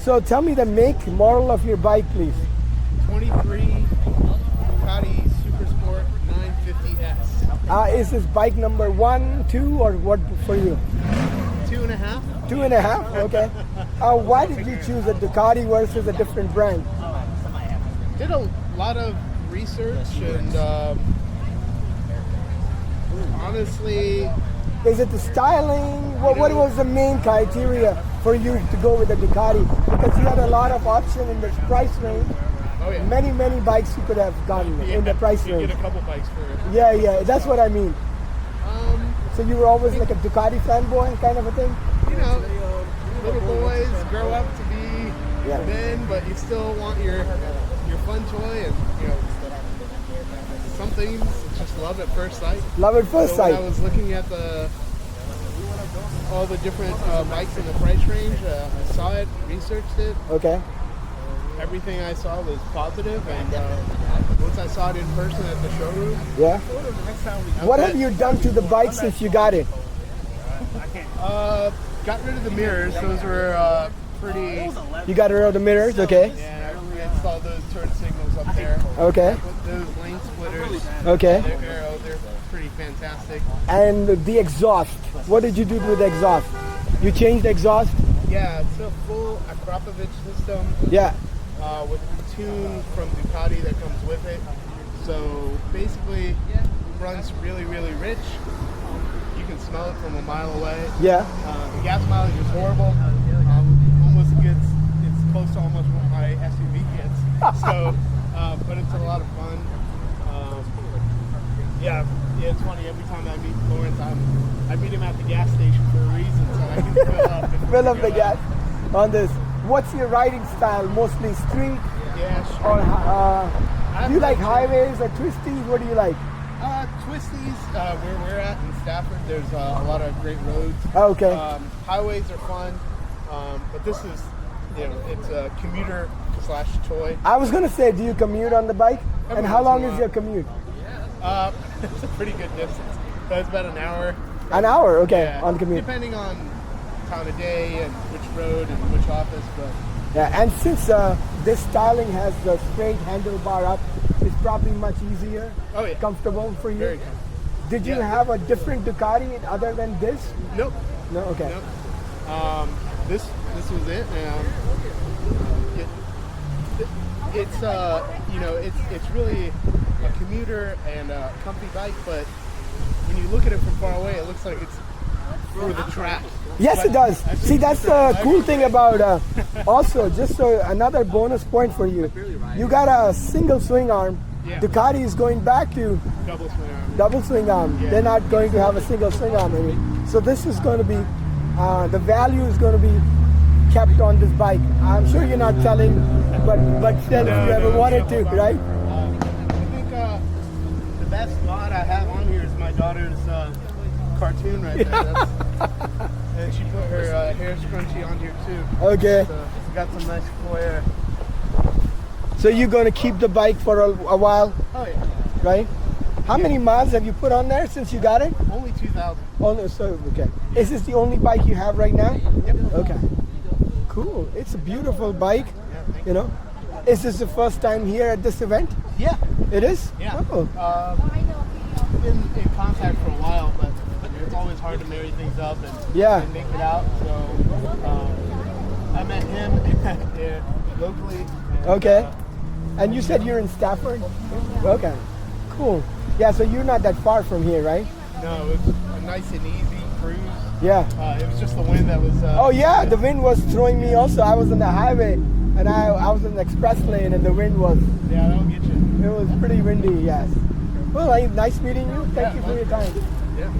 So tell me the make, model of your bike, please. 23 Ducati Super Sport-950s. Is this bike number 1, 2, or what for you? 2.5. 2.5? Okay. Why did you choose a Ducati versus a different brand? Did a lot of research and honestly, Is it the styling? What was the main criteria for you to go with the Ducati? Because you had a lot of options in the price range. oh yeah, Many bikes you could have gotten in the price you range. get a couple bikes for it. Yeah, that's what I mean. So you were always like a Ducati fanboy kind of a thing? You know, little boys grow up to be men, but you still want your fun toy, and you know, some things it's just love at first sight. Love at first sight. When I was looking at all the different bikes in the price range, I saw it, researched it. Okay. Everything I saw was positive, and once I saw it in person at the showroom, Yeah. What have you done to the bike since you got it? got rid of the mirrors. Those were pretty. You got rid of the mirrors, okay? Yeah, I installed those turn signals up there. Okay. I put those lane splitters. Okay. They're pretty fantastic. And the exhaust. What did you do with the exhaust? You changed the exhaust? Yeah, it's a full Akrapovic system. Yeah. With the tune from Ducati that comes with it. So basically, it runs really rich. You can smell it from a mile away. Yeah. The gas mileage is horrible. Almost gets, it's close to almost what my SUV gets. So, but it's a lot of fun. Yeah, it's funny. Every time I meet Lawrence, I meet him at the gas station for a reason, so I can fill up. Fill up the gas on this. What's your riding style? Mostly street? Yeah, sure. Or do you like highways or twisties? What do you like? Twisties, where we're at in Stafford, there's a lot of great roads. Okay. Highways are fun, but this is, you know, it's a commuter / toy. I was gonna say, do you commute on the bike? Every And how once in long a is while. your commute? It's a pretty good distance. So it's about an hour. An hour, okay, Yeah, on commute. depending on time of day and which road and which office, but Yeah, and since this styling has the straight handlebar up, it's probably much easier, oh yeah, comfortable for you. very comfortable. Did you Yeah. have a different Ducati other than this? Nope. No, okay. Nope. This was it. It's you know, it's really a commuter and a comfy bike, but when you look at it from far away, it looks like it's for the track. Yes, it does. See, that's the cool thing about, also, just so another bonus point for you. You got a single swing arm. Yeah. Ducati is going back to Double swing arm. double swing arm. Yeah. They're not going to have a single swing arm anymore. So this is going to be, the value is going to be kept on this bike. I'm sure you're not selling, but still, if you ever wanted to, right? I think the best mod I have on here is my daughter's cartoon right there. And she put her hair scrunchie on here too. Okay. So it's got some nice flair. So you're going to keep the bike for a while, Oh yeah. right? How many miles have you put on there since you got it? Only 2,000. Oh, no, so, okay. Is this the only bike you have right now? Yep. Okay. Cool. It's a beautiful bike, Yeah, thank you know. Is this the first time here at this event? Yeah. It is? Yeah. Oh. Been in contact for a while, but it's always hard to marry things up and make it out. So I met him there locally. And, Okay. And you said you're in Stafford? Okay. Cool. Yeah, so you're not that far from here, right? no, it's a nice and easy cruise. Yeah. It was just the wind that was. Oh yeah, the wind was throwing me also. I was on the highway and I was in the express lane and the wind was, Yeah, that'll get you. it was pretty windy, yes. Well, nice meeting you. Thank you for your time. Yeah.